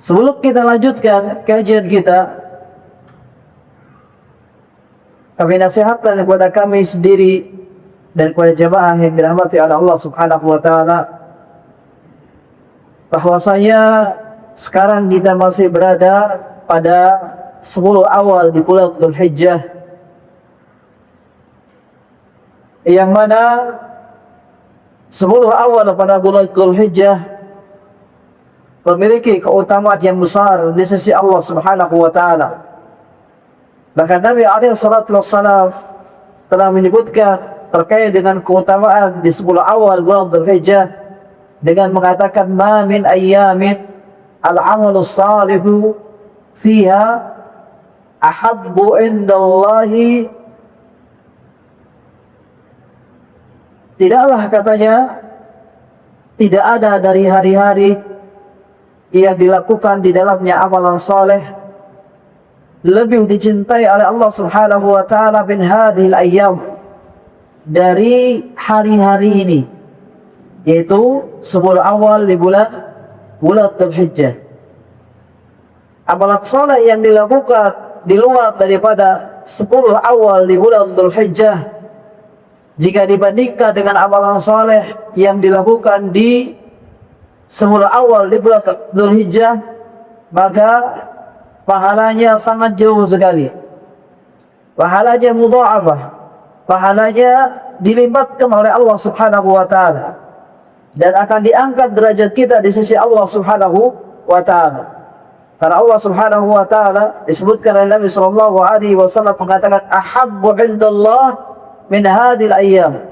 Sebelum kita lanjutkan kajian kita, kami nasihatkan kepada kami sendiri dan kepada jemaah yang dirahmati oleh Allah Subhanahu wa taala, bahwasanya sekarang kita masih berada pada 10 awal di bulan Dzulhijjah, yang mana 10 awal pada bulan Dzulhijjah memiliki keutamaan yang besar di sisi Allah Subhanahu wa taala. Bahkan Nabi alaihi salatu wassalam telah menyebutkan terkait dengan keutamaan di 10 awal bulan Dzulhijjah dengan mengatakan, ma min ayyamin al-amalus salihu fiha ahabbu indallahi. Tidaklah, katanya, tidak ada dari hari-hari yang dilakukan di dalamnya amalan saleh lebih dicintai oleh Allah Subhanahu wa taala min hadhil ayyam, dari hari-hari ini, yaitu 10 awal di bulan Dzulhijjah. Amalan saleh yang dilakukan di luar daripada 10 awal di bulan Dzulhijjah, jika dibandingkan dengan amalan saleh yang dilakukan di 10 awal di bulan Dzulhijjah, maka pahalanya sangat jauh sekali. Pahalanya mudha'afah, pahalanya dilimpatkan oleh Allah Subhanahu wa taala, dan akan diangkat derajat kita di sisi Allah Subhanahu wa taala. Karena Allah Subhanahu wa taala disebutkan oleh Nabi sallallahu alaihi wasallam mengatakan, ahabbu indallah min hadhil ayyam.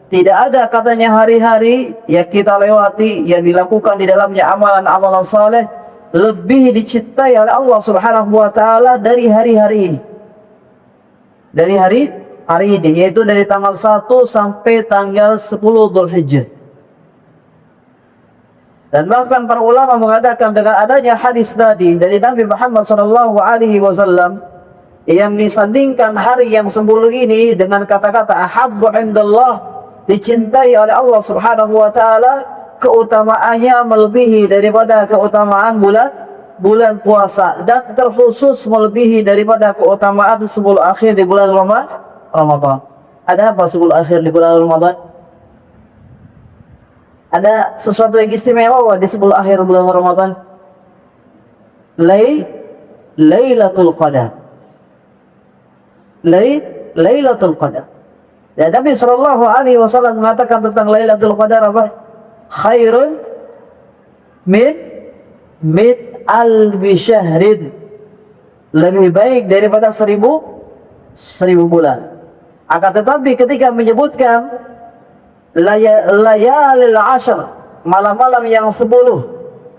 Tidak ada, katanya, hari-hari yang kita lewati yang dilakukan di dalamnya amalan-amalan saleh lebih dicintai oleh Allah Subhanahu wa taala dari hari-hari ini. Dari hari ini, yaitu dari tanggal 1 sampai tanggal 10 Dzulhijjah. Dan bahkan para ulama mengatakan dengan adanya hadis tadi dari Nabi Muhammad sallallahu alaihi wasallam yang disandingkan hari yang 10 ini dengan kata-kata ahabbu indallah, dicintai oleh Allah Subhanahu wa taala, keutamaannya melebihi daripada keutamaan bulan puasa, dan terkhusus melebihi daripada keutamaan 10 akhir di bulan Ramadan. Ada apa 10 akhir di bulan Ramadan? Ada sesuatu yang istimewa di 10 akhir bulan Ramadan? Lailatul Qadar. Lailatul Qadar. Ya, Nabi sallallahu alaihi wasallam mengatakan tentang Lailatul Qadar apa? Khairun min alfi syahrin. Lebih baik daripada 1000 bulan. Akan tetapi ketika menyebutkan layalil ashr, malam-malam yang 10,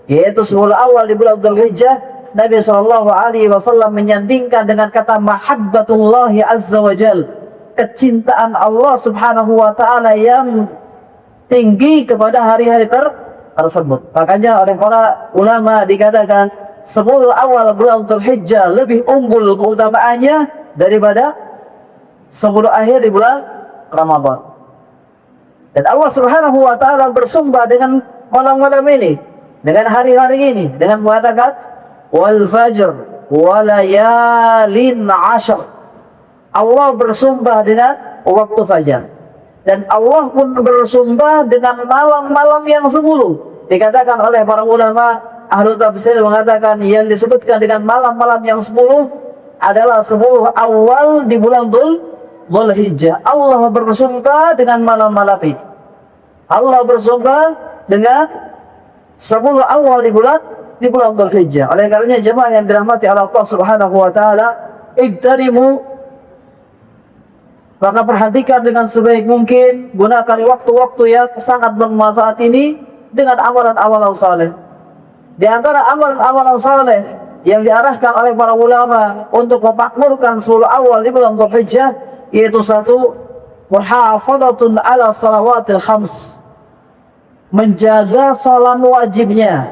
yaitu 10 awal di bulan Dzulhijjah, Nabi sallallahu alaihi wasallam menyandingkan dengan kata mahabbatullahi azza wa jalla, kecintaan Allah Subhanahu wa taala yang tinggi kepada hari-hari tersebut. Makanya oleh para ulama dikatakan 10 awal bulan Dzulhijjah lebih unggul keutamaannya daripada 10 akhir di bulan Ramadan. Dan Allah Subhanahu wa taala bersumpah dengan malam-malam ini, dengan hari-hari ini, dengan mengatakan wal fajr wa layalin 'ashr. Allah bersumpah dengan waktu fajar, dan Allah pun bersumpah dengan malam-malam yang 10. Dikatakan oleh para ulama ahlu tafsir mengatakan yang disebutkan dengan malam-malam yang 10 adalah 10 awal di bulan Dzulhijjah. Allah bersumpah dengan malam-malam ini. Allah bersumpah dengan 10 awal di bulan Dzulhijjah. Oleh karenanya jemaah yang dirahmati Allah Subhanahu wa taala, iqtarimu, maka perhatikan dengan sebaik mungkin, gunakan waktu-waktu yang sangat bermanfaat ini dengan amalan-amalan saleh. Di antara amalan-amalan saleh yang diarahkan oleh para ulama untuk memakmurkan 10 awal di bulan Dzulhijjah, yaitu 1, muhafadzatun ala salawatil khams, menjaga salat wajibnya.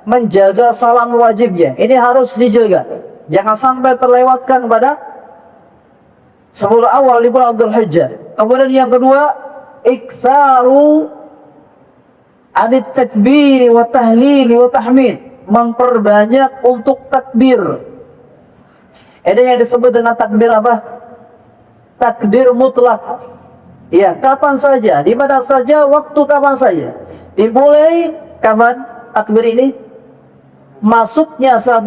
Menjaga salat wajibnya. Ini harus dijaga. Jangan sampai terlewatkan pada 10 awal di bulan Dzulhijjah. Kemudian yang kedua, iktsaru Adit takbir wa tahlil wa tahmid, memperbanyak untuk takbir. Ada yang disebut dengan takbir apa? Takbir mutlak. Ya, kapan saja, di mana saja, waktu kapan saja. Dimulai kapan takbir ini? Masuknya 1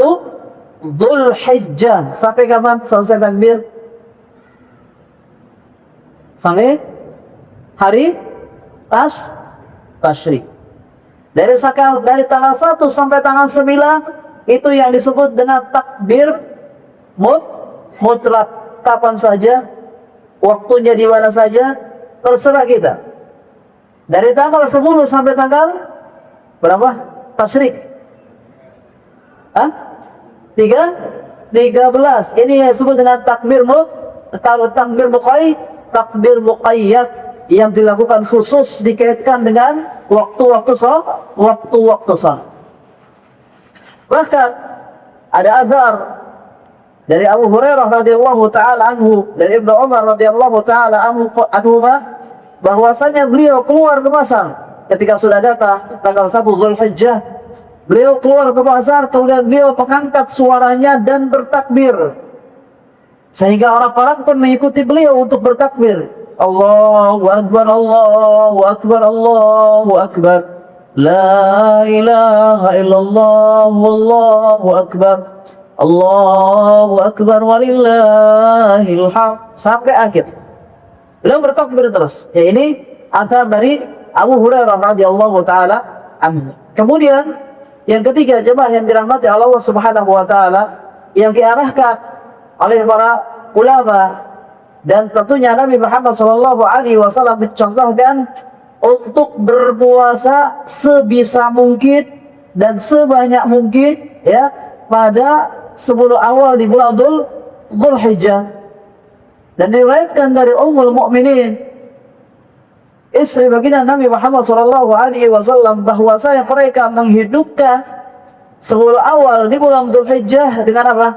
Dzulhijjah. Sampai kapan selesai takbir? Sampai hari tasyrik. Dari tanggal 1 sampai tanggal 9 itu yang disebut dengan takbir mutlak. Kapan saja, waktunya di mana saja, terserah kita. Dari tanggal 10 sampai tanggal berapa? Tasyrik. 13. Ini yang disebut dengan takbir muqayyad yang dilakukan khusus, dikaitkan dengan waktu-waktu salat. Bahkan ada azhar dari Abu Hurairah radhiyallahu taala anhu, dari Ibnu Umar radhiyallahu taala anhu bahwasanya beliau keluar ke pasar ketika sudah datang tanggal 1 Dzulhijjah. Beliau keluar ke pasar, kemudian beliau mengangkat suaranya dan bertakbir, sehingga orang-orang pun mengikuti beliau untuk bertakbir. Allahu Akbar, Allahu Akbar, Allahu Akbar, La ilaha illallah, Allahu Akbar, Allahu Akbar, walillahil hamd, sampai akhir. Beliau bertakbir terus. Ya, ini antara dari Abu Hurairah radhiyallahu taala anhu. Kemudian yang ketiga, jemaah yang dirahmati Allah Subhanahu wa taala, yang diarahkan oleh para ulama dan tentunya Nabi Muhammad sallallahu alaihi wasallam mencontohkan untuk berpuasa sebisa mungkin dan sebanyak mungkin, ya, pada 10 awal di bulan Dzulhijjah. Dan diriwayatkan dari Ummul Mukminin, istri baginda Nabi Muhammad sallallahu alaihi wasallam, bahwasanya mereka menghidupkan 10 awal di bulan Dzulhijjah dengan apa?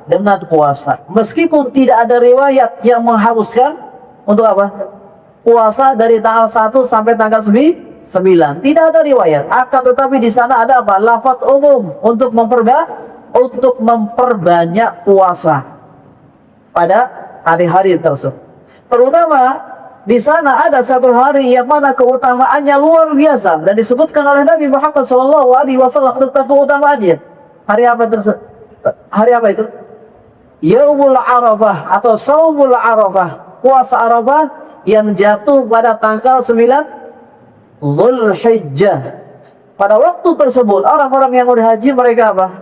Dengan puasa. Meskipun tidak ada riwayat yang mengharuskan untuk apa? Puasa dari tanggal 1 sampai tanggal 9. Tidak ada riwayat. Akan tetapi di sana ada apa? Lafaz umum untuk memperbanyak puasa pada hari-hari tersebut. Terutama di sana ada satu hari yang mana keutamaannya luar biasa dan disebutkan oleh Nabi Muhammad SAW tentang keutamaannya. Hari apa tersebut? Hari apa itu? Yaumul Arafah atau Shaumul Arafah, puasa Arafah yang jatuh pada tanggal 9 Dzulhijjah. Pada waktu tersebut orang-orang yang berhaji mereka apa?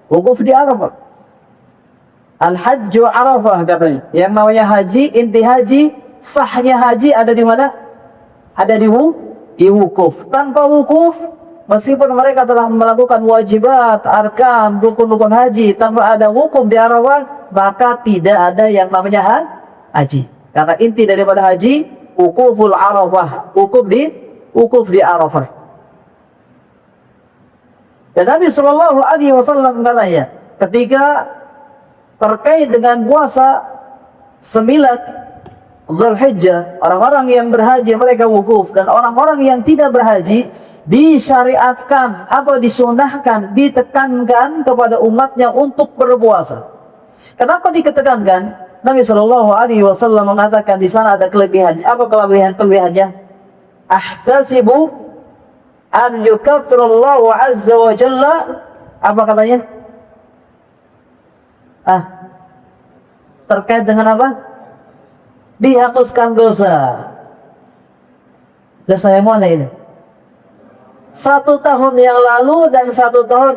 Wukuf di Arafah. Al-Hajju Arafah katanya. Yang namanya haji, inti haji, sahnya haji ada di mana? Ada di wukuf. Tanpa wukuf, meskipun mereka telah melakukan wajibat, arkan, rukun-rukun haji, tanpa ada wukuf di Arafah, maka tidak ada yang namanya haji. Kata inti daripada haji, wukuful Arafah, wukuf di Arafah. Dan Nabi Shallallahu Alaihi Wasallam katanya, ketika terkait dengan puasa 9 Dzulhijjah, orang-orang yang berhaji mereka wukuf, dan orang-orang yang tidak berhaji disyariatkan atau disunahkan, ditekankan kepada umatnya untuk berpuasa. Kenapa ditekankan? Nabi Shallallahu Alaihi Wasallam mengatakan di sana ada kelebihan. Apa kelebihannya? Ahtasibu an yukaffirallahu azza wa jalla. Apa katanya? Terkait dengan apa? Dihapuskan dosa. Dosa yang mana ini? 1 tahun yang lalu dan 1 tahun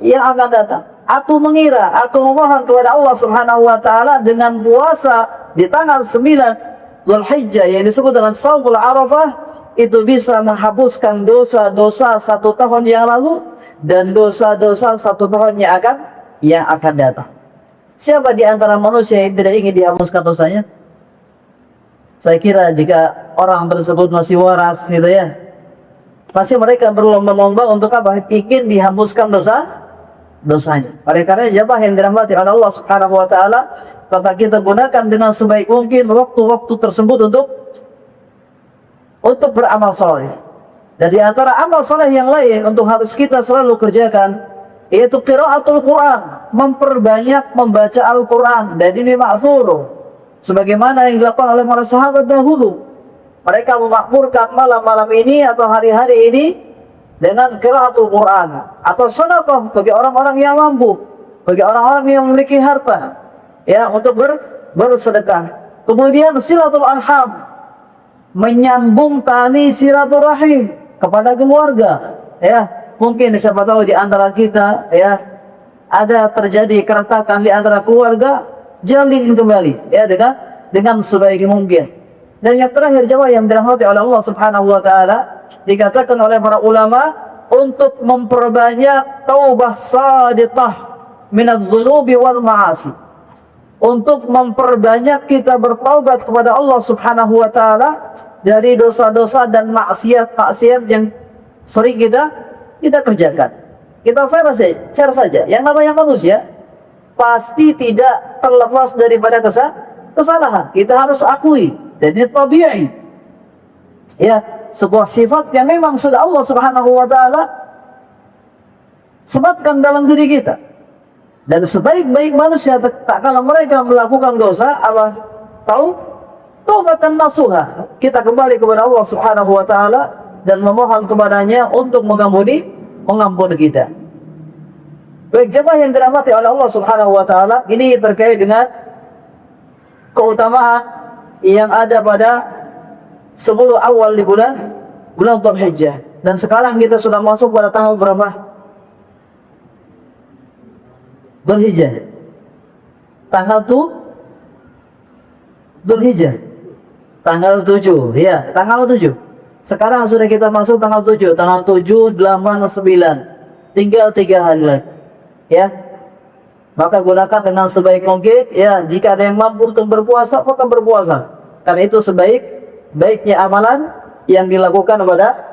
yang akan datang. Aku mengira, aku memohon kepada Allah Subhanahu wa taala dengan puasa di tanggal 9 Dzulhijjah yang disebut dengan Shaumul Arafah itu bisa menghapuskan dosa-dosa 1 tahun yang lalu dan dosa-dosa 1 tahun yang akan datang. Siapa di antara manusia yang tidak ingin dihapuskan dosanya? Saya kira jika orang tersebut masih waras gitu ya, pasti mereka berlomba-lomba untuk apa? Ingin dihapuskan dosanya. Oleh karena jemaah yang dirahmati oleh Allah Subhanahu wa taala, maka kita gunakan dengan sebaik mungkin waktu-waktu tersebut untuk beramal soleh. Dan di antara amal soleh yang lain untuk harus kita selalu kerjakan, yaitu qiraatul Quran, memperbanyak membaca Al-Quran. Dan ini ma'thur, sebagaimana yang dilakukan oleh para sahabat dahulu. Mereka memakmurkan malam-malam ini atau hari-hari ini dengan qiraatul Quran atau sedekah bagi orang-orang yang mampu, bagi orang-orang yang memiliki harta, ya, untuk bersedekah. Kemudian silatul arham, menyambung tali silaturahim kepada keluarga, ya. Mungkin siapa tahu di antara kita, ya, ada terjadi keretakan di antara keluarga, jalin kembali, ya, dengan sebaik mungkin. Dan yang terakhir jemaah yang dirahmati oleh Allah Subhanahu wa taala, dikatakan oleh para ulama untuk memperbanyak taubah shadiqah minadz-dzunubi wal ma'asi. Untuk memperbanyak kita bertaubat kepada Allah Subhanahu wa taala dari dosa-dosa dan maksiat-maksiat yang sering kita kerjakan. Kita fair saja. Yang namanya manusia pasti tidak terlepas daripada kesalahan. Kita harus akui, dan ini tabi'i. Ya, sebuah sifat yang memang sudah Allah Subhanahu wa taala sematkan dalam diri kita. Dan sebaik-baik manusia tak kala mereka melakukan dosa, apa? Taubatan nasuha. Kita kembali kepada Allah Subhanahu wa taala dan memohon kepadanya untuk mengampuni kita. Baik jemaah yang dirahmati oleh Allah Subhanahu wa taala, ini terkait dengan keutamaan yang ada pada 10 awal di bulan Dzulhijjah. Dan sekarang kita sudah masuk pada tanggal berapa? Dzulhijjah. Tanggal Dzulhijjah. Tanggal 7, ya, tanggal 7. Sekarang sudah kita masuk tanggal 7, tanggal 7, 8, 9. Tinggal 3 hari lagi. Ya. Maka gunakan dengan sebaik mungkin, ya, jika ada yang mampu untuk berpuasa, maka berpuasa. Karena itu sebaik-baiknya amalan yang dilakukan pada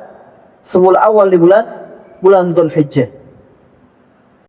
10 awal di bulan Dzulhijjah.